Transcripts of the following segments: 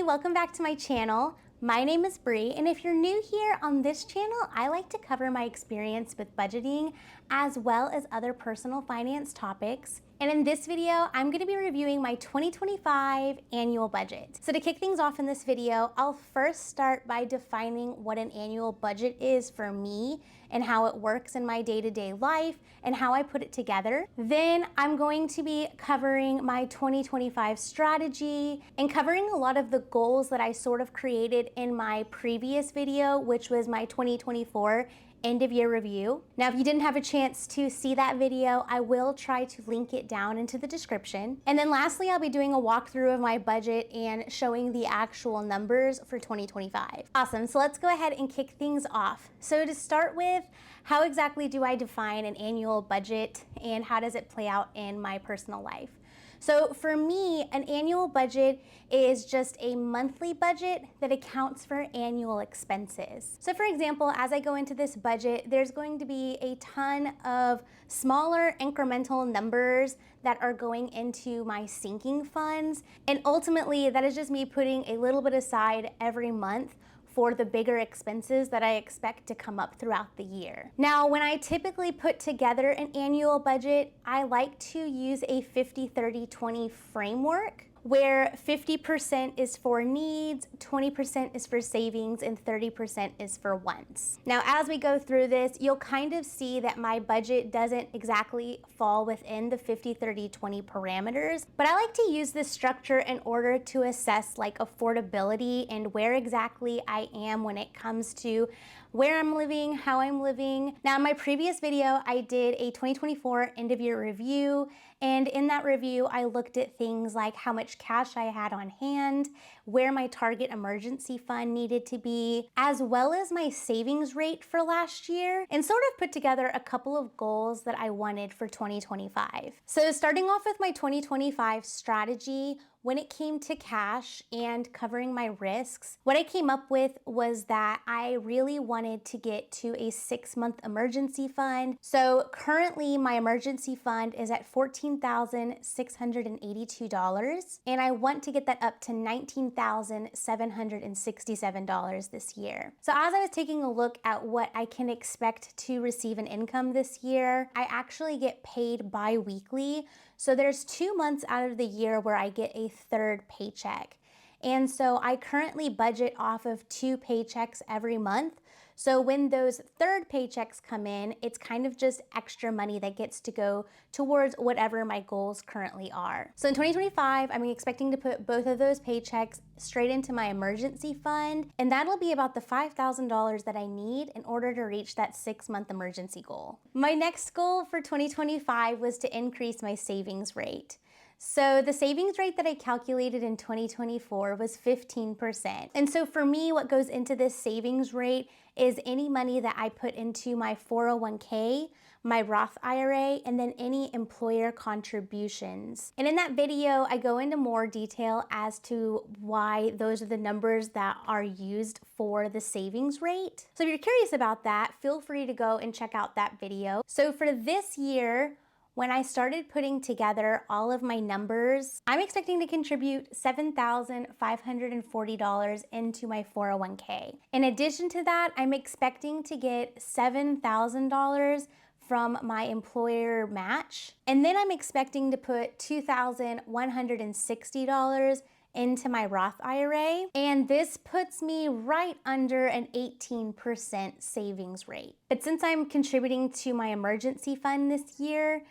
Hey, welcome back to my channel. My name is Bree, and if you're new here on this channel, I like to cover my experience with budgeting as well as other personal finance topics. And in this video, I'm going to be reviewing my 2025 annual budget. So to kick things off in this video, I'll first start by defining what an annual budget is for me and how it works in my day-to-day life and how I put it together. Then I'm going to be covering my 2025 strategy and covering a lot of the goals that I sort of created in my previous video, which was my 2024 end of year review. Now, if you didn't have a chance to see that video, I will try to link it down into the description. And then lastly, I'll be doing a walkthrough of my budget and showing the actual numbers for 2025. Awesome, so let's go ahead and kick things off. So to start with, how exactly do I define an annual budget and how does it play out in my personal life? So for me, an annual budget is just a monthly budget that accounts for annual expenses. So for example, as I go into this budget, there's going to be a ton of smaller incremental numbers that are going into my sinking funds. And ultimately, that is just me putting a little bit aside every month for the bigger expenses that I expect to come up throughout the year. Now, when I typically put together an annual budget, I like to use a 50-30-20 framework where 50% is for needs, 20% is for savings, and 30% is for wants. Now, as we go through this, you'll kind of see that my budget doesn't exactly fall within the 50-30-20 parameters, but I like to use this structure in order to assess like affordability and where exactly I am when it comes to where I'm living, how I'm living. Now, in my previous video, I did a 2024 end of year review, and in that review, I looked at things like how much cash I had on hand, where my target emergency fund needed to be, as well as my savings rate for last year, and sort of put together a couple of goals that I wanted for 2025. So starting off with my 2025 strategy, when it came to cash and covering my risks, what I came up with was that I really wanted to get to a 6-month emergency fund. So currently my emergency fund is at $14,682, and I want to get that up to $19,767 this year. So as I was taking a look at what I can expect to receive in income this year, I actually get paid bi-weekly. So there's 2 months out of the year where I get a third paycheck. And so I currently budget off of 2 paychecks every month. So when those third paychecks come in, it's kind of just extra money that gets to go towards whatever my goals currently are. So in 2025, I'm expecting to put both of those paychecks straight into my emergency fund, and that'll be about the $5,000 that I need in order to reach that 6-month emergency goal. My next goal for 2025 was to increase my savings rate. So the savings rate that I calculated in 2024 was 15%. And so for me, what goes into this savings rate is any money that I put into my 401k, my Roth IRA, and then any employer contributions. And in that video, I go into more detail as to why those are the numbers that are used for the savings rate. So if you're curious about that, feel free to go and check out that video. So for this year, when I started putting together all of my numbers, I'm expecting to contribute $7,540 into my 401k. In addition to that, I'm expecting to get $7,000 from my employer match. And then I'm expecting to put $2,160 into my Roth IRA, and this puts me right under an 18% savings rate. But since I'm contributing to my emergency fund this year,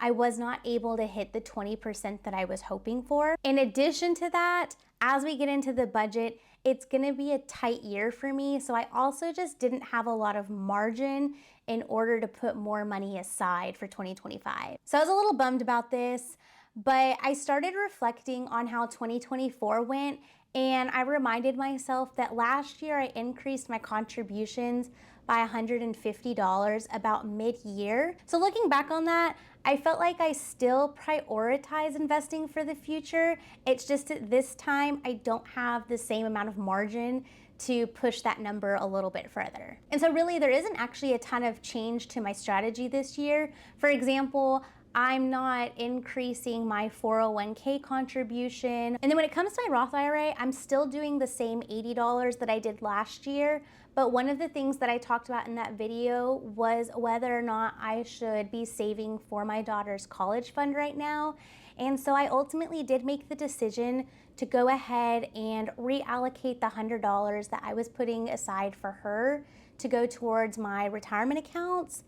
I was not able to hit the 20% that I was hoping for. In addition to that, as we get into the budget, it's gonna be a tight year for me, so I also just didn't have a lot of margin in order to put more money aside for 2025. So I was a little bummed about this, but I started reflecting on how 2024 went, and I reminded myself that last year I increased my contributions by $150 about mid-year. So looking back on that, I felt like I still prioritize investing for the future. It's just at this time, I don't have the same amount of margin to push that number a little bit further. And so really there isn't actually a ton of change to my strategy this year. For example, I'm not increasing my 401k contribution. And then when it comes to my Roth IRA, I'm still doing the same $80 that I did last year. But one of the things that I talked about in that video was whether or not I should be saving for my daughter's college fund right now. And so I ultimately did make the decision to go ahead and reallocate the $100 that I was putting aside for her to go towards my retirement accounts.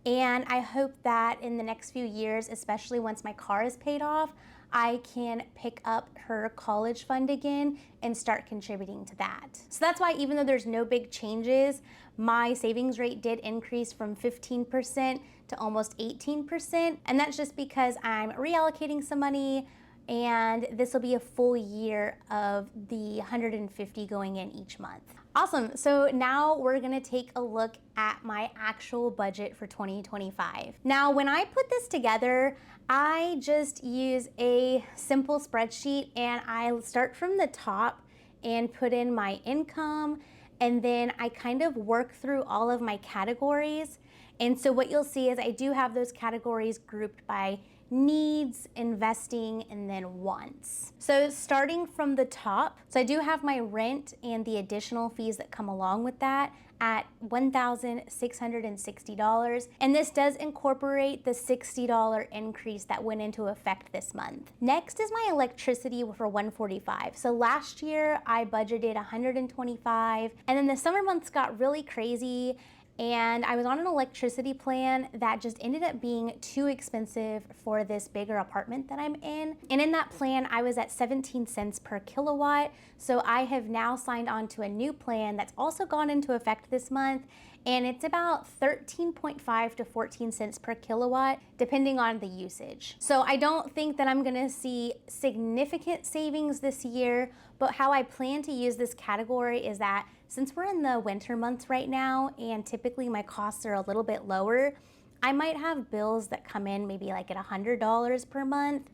And I hope that in the next few years, especially once my car is paid off, I can pick up her college fund again and start contributing to that. So that's why, even though there's no big changes, my savings rate did increase from 15% to almost 18%. And that's just because I'm reallocating some money, and this will be a full year of the 150 going in each month. Awesome, so now we're gonna take a look at my actual budget for 2025. Now, when I put this together, I just use a simple spreadsheet, and I start from the top and put in my income, and then I kind of work through all of my categories. And so what you'll see is I do have those categories grouped by needs, investing, and then wants. So starting from the top, so I do have my rent and the additional fees that come along with that at $1,660. And this does incorporate the $60 increase that went into effect this month. Next is my electricity for $145. So last year I budgeted $125, and then the summer months got really crazy, and I was on an electricity plan that just ended up being too expensive for this bigger apartment that I'm in. And in that plan, I was at 17 cents per kilowatt. So I have now signed on to a new plan that's also gone into effect this month, and it's about 13.5 to 14 cents per kilowatt, depending on the usage. So I don't think that I'm gonna see significant savings this year, but how I plan to use this category is that since we're in the winter months right now, and typically my costs are a little bit lower, I might have bills that come in maybe like at $100 per month.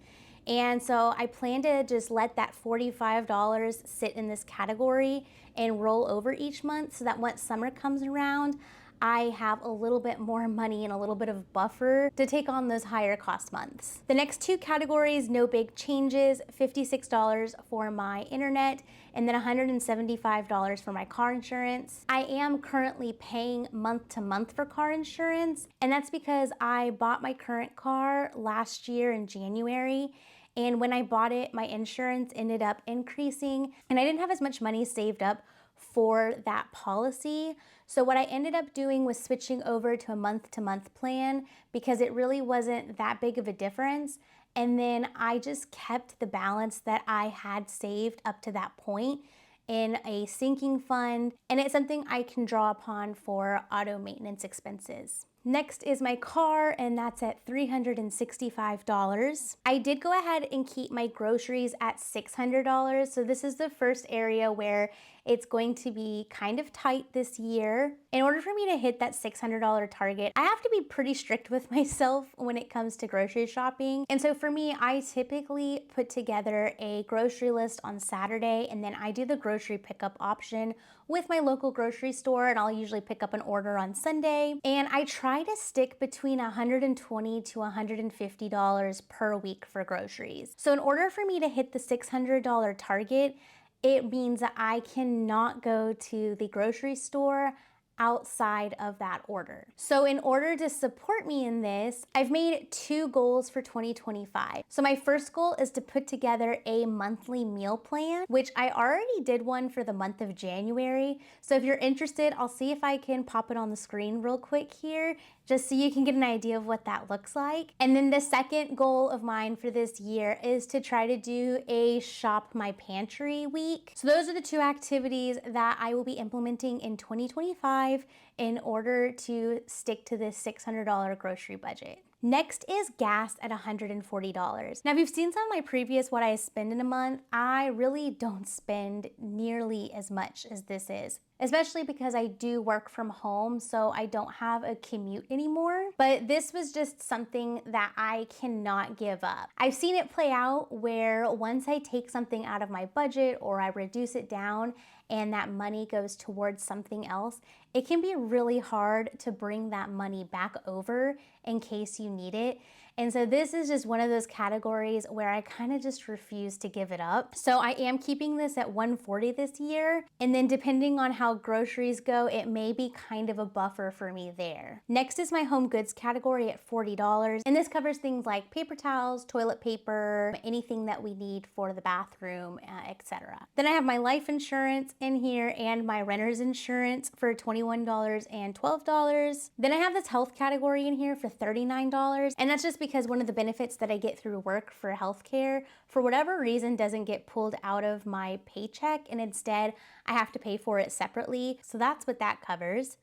And so I plan to just let that $45 sit in this category and roll over each month, so that once summer comes around, I have a little bit more money and a little bit of buffer to take on those higher cost months. The next two categories, no big changes: $56 for my internet, and then $175 for my car insurance. I am currently paying month to month for car insurance, and that's because I bought my current car last year in January. And when I bought it, my insurance ended up increasing, and I didn't have as much money saved up for that policy. So what I ended up doing was switching over to a month-to-month plan, because it really wasn't that big of a difference. And then I just kept the balance that I had saved up to that point in a sinking fund, and it's something I can draw upon for auto maintenance expenses. Next is my car, and that's at $365. I did go ahead and keep my groceries at $600. So this is the first area where it's going to be kind of tight this year. In order for me to hit that $600 target, I have to be pretty strict with myself when it comes to grocery shopping. And so for me, I typically put together a grocery list on Saturday, and then I do the grocery pickup option with my local grocery store, and I'll usually pick up an order on Sunday. And I try to stick between $120 to $150 per week for groceries. So in order for me to hit the $600 target, it means that I cannot go to the grocery store outside of that order. So in order to support me in this, I've made two goals for 2025. So my first goal is to put together a monthly meal plan, which I already did one for the month of January. So if you're interested, I'll see if I can pop it on the screen real quick here, just so you can get an idea of what that looks like. And then the second goal of mine for this year is to try to do a shop my pantry week. So those are the two activities that I will be implementing in 2025 in order to stick to this $600 grocery budget. Next is gas at $140. Now, if you've seen some of my previous what I spend in a month, I really don't spend nearly as much as this is, especially because I do work from home, so I don't have a commute anymore. But this was just something that I cannot give up. I've seen it play out where once I take something out of my budget or I reduce it down and that money goes towards something else, it can be really hard to bring that money back over in case you need it. And so this is just one of those categories where I kind of just refuse to give it up. So I am keeping this at $140 this year. And then depending on how groceries go, it may be kind of a buffer for me there. Next is my home goods category at $40. And this covers things like paper towels, toilet paper, anything that we need for the bathroom, etc. Then I have my life insurance in here and my renter's insurance for $21 and $12. Then I have this health category in here for $39. And that's just because one of the benefits that I get through work for healthcare, for whatever reason, doesn't get pulled out of my paycheck, and instead I have to pay for it separately. So that's what that covers.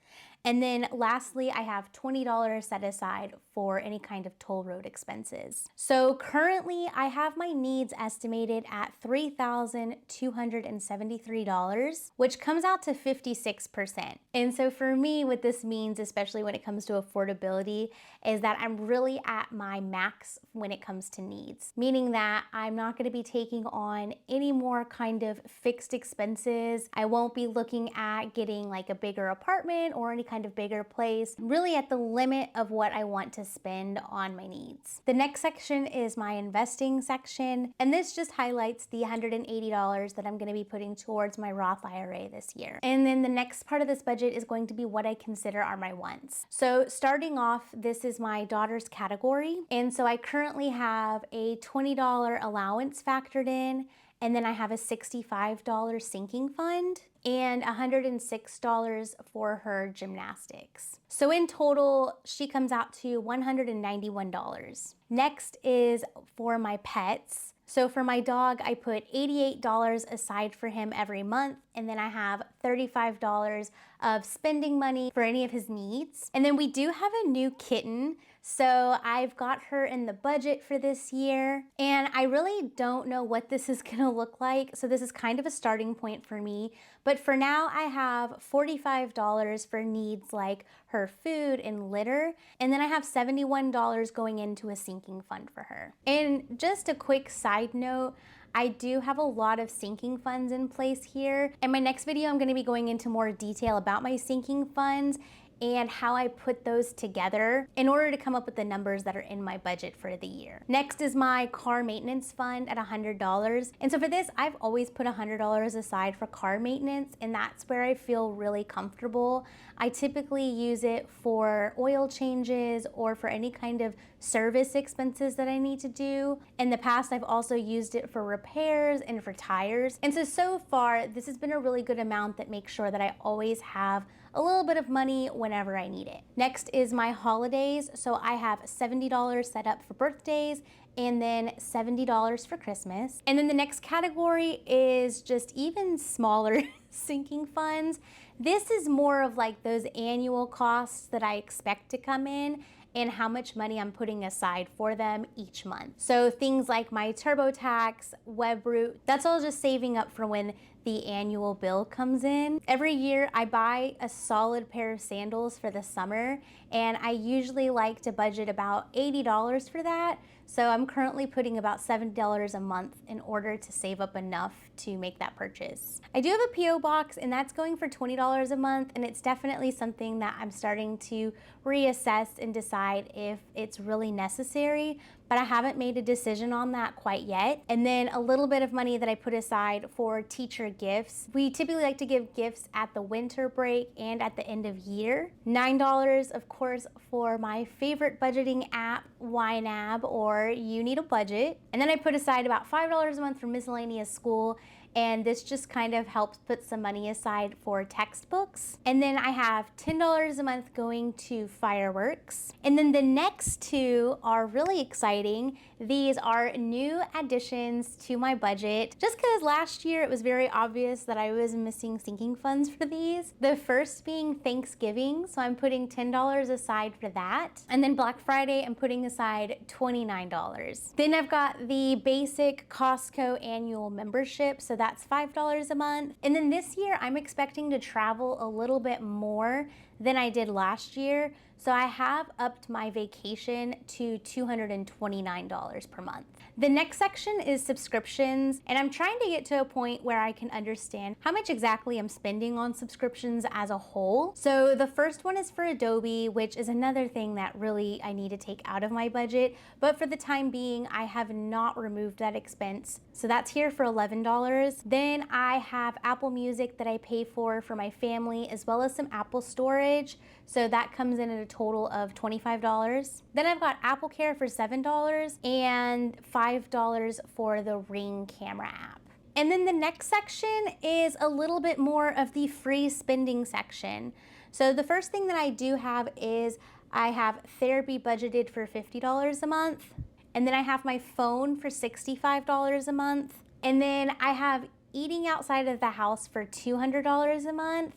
And then lastly, I have $20 set aside for any kind of toll road expenses. So currently I have my needs estimated at $3,273, which comes out to 56%. And so for me, what this means, especially when it comes to affordability, is that I'm really at my max when it comes to needs, meaning that I'm not going to be taking on any more kind of fixed expenses. I won't be looking at getting like a bigger apartment or any kind of bigger place, really at the limit of what I want to spend on my needs. The next section is my investing section, and this just highlights the $180 that I'm going to be putting towards my Roth IRA this year. And then the next part of this budget is going to be what I consider are my wants. So starting off, this is my daughter's category, and so I currently have a $20 allowance factored in, and then I have a $65 sinking fund and $106 for her gymnastics. So in total, she comes out to $191. Next is for my pets. So for my dog, I put $88 aside for him every month, and then I have $35 of spending money for any of his needs. And then we do have a new kitten, so I've got her in the budget for this year, and I really don't know what this is gonna look like, so this is kind of a starting point for me. But for now, I have $45 for needs like her food and litter, and then I have $71 going into a sinking fund for her. And just a quick side note, I do have a lot of sinking funds in place here. In my next video, I'm gonna be going into more detail about my sinking funds and how I put those together in order to come up with the numbers that are in my budget for the year. Next is my car maintenance fund at $100. And so for this, I've always put $100 aside for car maintenance, and that's where I feel really comfortable. I typically use it for oil changes or for any kind of service expenses that I need to do. In the past, I've also used it for repairs and for tires. And so far, this has been a really good amount that makes sure that I always have a little bit of money whenever I need it. Next is my holidays. So I have $70 set up for birthdays and then $70 for Christmas. And then the next category is just even smaller sinking funds. This is more of like those annual costs that I expect to come in and how much money I'm putting aside for them each month. So things like my TurboTax, WebRoot, that's all just saving up for when the annual bill comes in. Every year I buy a solid pair of sandals for the summer, and I usually like to budget about $80 for that. So I'm currently putting about $70 a month in order to save up enough to make that purchase. I do have a PO box, and that's going for $20 a month, and it's definitely something that I'm starting to reassess and decide if it's really necessary, but I haven't made a decision on that quite yet. And then a little bit of money that I put aside for teacher gifts. We typically like to give gifts at the winter break and at the end of year. $9, of course, for my favorite budgeting app, YNAB, or You Need a Budget. And then I put aside about $5 a month for miscellaneous school, and this just kind of helps put some money aside for textbooks. And then I have $10 a month going to fireworks. And then the next two are really exciting. These are new additions to my budget, just because last year it was very obvious that I was missing sinking funds for these. The first being Thanksgiving, so I'm putting $10 aside for that. And then Black Friday, I'm putting aside $29. Then I've got the basic Costco annual membership, so that's $5 a month. And then this year, I'm expecting to travel a little bit more than I did last year. So I have upped my vacation to $229 per month. The next section is subscriptions, and I'm trying to get to a point where I can understand how much exactly I'm spending on subscriptions as a whole. So the first one is for Adobe, which is another thing that really I need to take out of my budget, but for the time being, I have not removed that expense. So that's here for $11. Then I have Apple Music that I pay for my family, as well as some Apple storage. So that comes in at a total of $25. Then I've got Apple Care for $7 and $5 for the Ring camera app. And then the next section is a little bit more of the free spending section. So the first thing that I do have is I have therapy budgeted for $50 a month. And then I have my phone for $65 a month. And then I have eating outside of the house for $200 a month.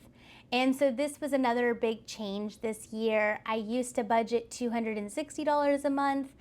And so this was another big change this year. I used to budget $260 a month,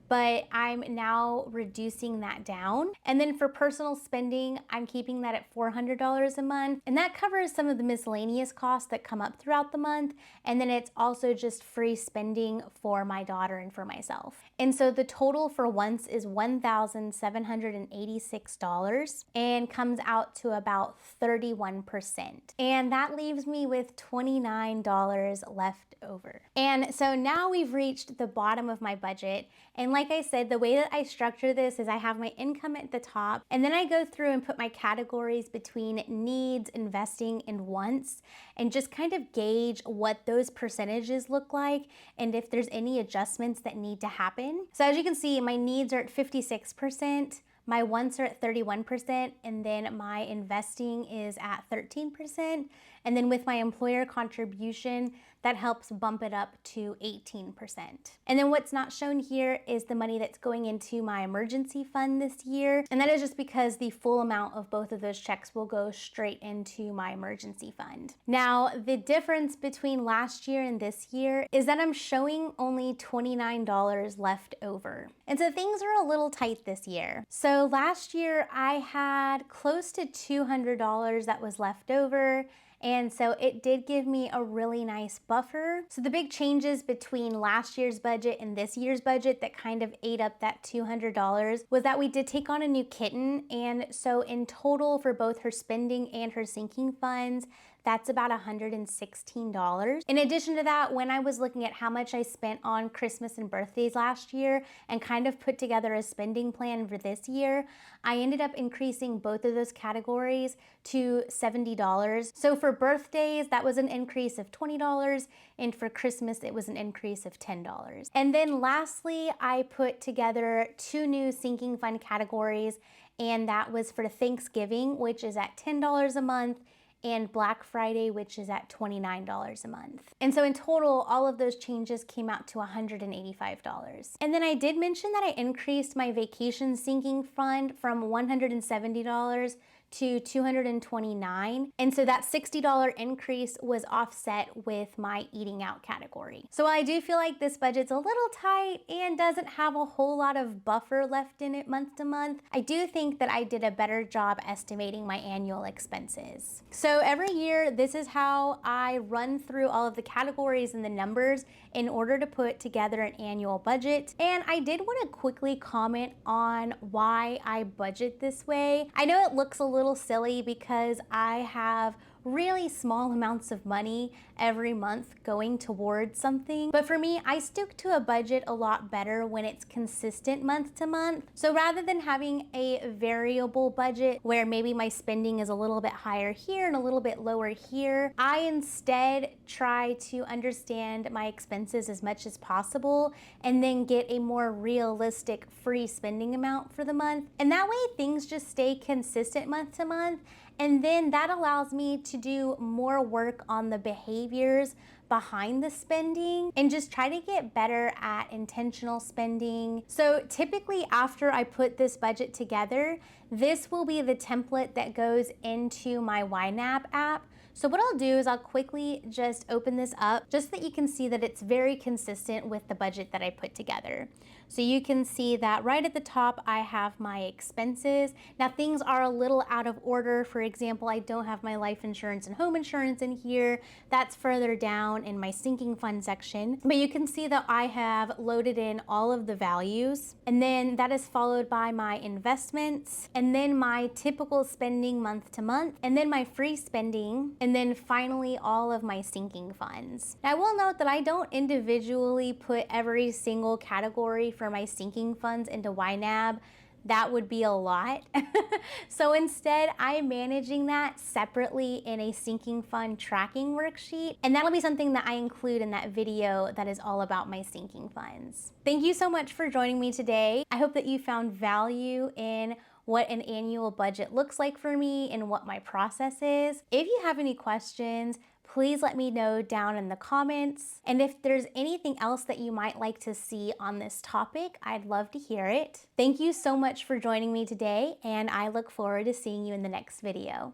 but I'm now reducing that down. And then for personal spending, I'm keeping that at $400 a month. And that covers some of the miscellaneous costs that come up throughout the month. And then it's also just free spending for my daughter and for myself. And so the total for once is $1,786 and comes out to about 31%. And that leaves me with $29 left over. And so now we've reached the bottom of my budget. And like I said, the way that I structure this is I have my income at the top, and then I go through and put my categories between needs, investing, and wants, and just kind of gauge what those percentages look like and if there's any adjustments that need to happen. So as you can see, my needs are at 56%. My wants are at 31%, and then my investing is at 13%. And then with my employer contribution, that helps bump it up to 18%. And then what's not shown here is the money that's going into my emergency fund this year. And that is just because the full amount of both of those checks will go straight into my emergency fund. Now, the difference between last year and this year is that I'm showing only $29 left over. And so things are a little tight this year. So last year I had close to $200 that was left over. And so it did give me a really nice buffer. So the big changes between last year's budget and this year's budget that kind of ate up that $200 was that we did take on a new kitten. And so in total for both her spending and her sinking funds, that's about $116. In addition to that, when I was looking at how much I spent on Christmas and birthdays last year and kind of put together a spending plan for this year, I ended up increasing both of those categories to $70. So for birthdays, that was an increase of $20, and for Christmas, it was an increase of $10. And then lastly, I put together two new sinking fund categories, and that was for Thanksgiving, which is at $10 a month, and Black Friday, which is at $29 a month. And so in total, all of those changes came out to $185. And then I did mention that I increased my vacation sinking fund from $170 to $229. And so that $60 increase was offset with my eating out category. So I do feel like this budget's a little tight and doesn't have a whole lot of buffer left in it month to month. I do think that I did a better job estimating my annual expenses. So every year, this is how I run through all of the categories and the numbers in order to put together an annual budget. And I did want to quickly comment on why I budget this way. I know it looks a little silly because I have really small amounts of money every month going towards something. But for me, I stick to a budget a lot better when it's consistent month to month. So rather than having a variable budget where maybe my spending is a little bit higher here and a little bit lower here, I instead try to understand my expenses as much as possible and then get a more realistic free spending amount for the month. And that way things just stay consistent month to month. And then that allows me to do more work on the behaviors behind the spending and just try to get better at intentional spending. So typically after I put this budget together, This will be the template that goes into my YNAB app. So what I'll do is I'll quickly just open this up just so that you can see that it's very consistent with the budget that I put together. So you can see that right at the top, I have my expenses. Now things are a little out of order. For example, I don't have my life insurance and home insurance in here. That's further down in my sinking fund section. But you can see that I have loaded in all of the values. And then that is followed by my investments, and then my typical spending month to month, and then my free spending, and then finally all of my sinking funds. Now I will note that I don't individually put every single category for my sinking funds into YNAB. That would be a lot. So instead, I'm managing that separately in a sinking fund tracking worksheet, and that'll be something that I include in that video that is all about my sinking funds. Thank you so much for joining me today. I hope that you found value in what an annual budget looks like for me and what my process is. If you have any questions, please let me know down in the comments. And if there's anything else that you might like to see on this topic, I'd love to hear it. Thank you so much for joining me today, and I look forward to seeing you in the next video.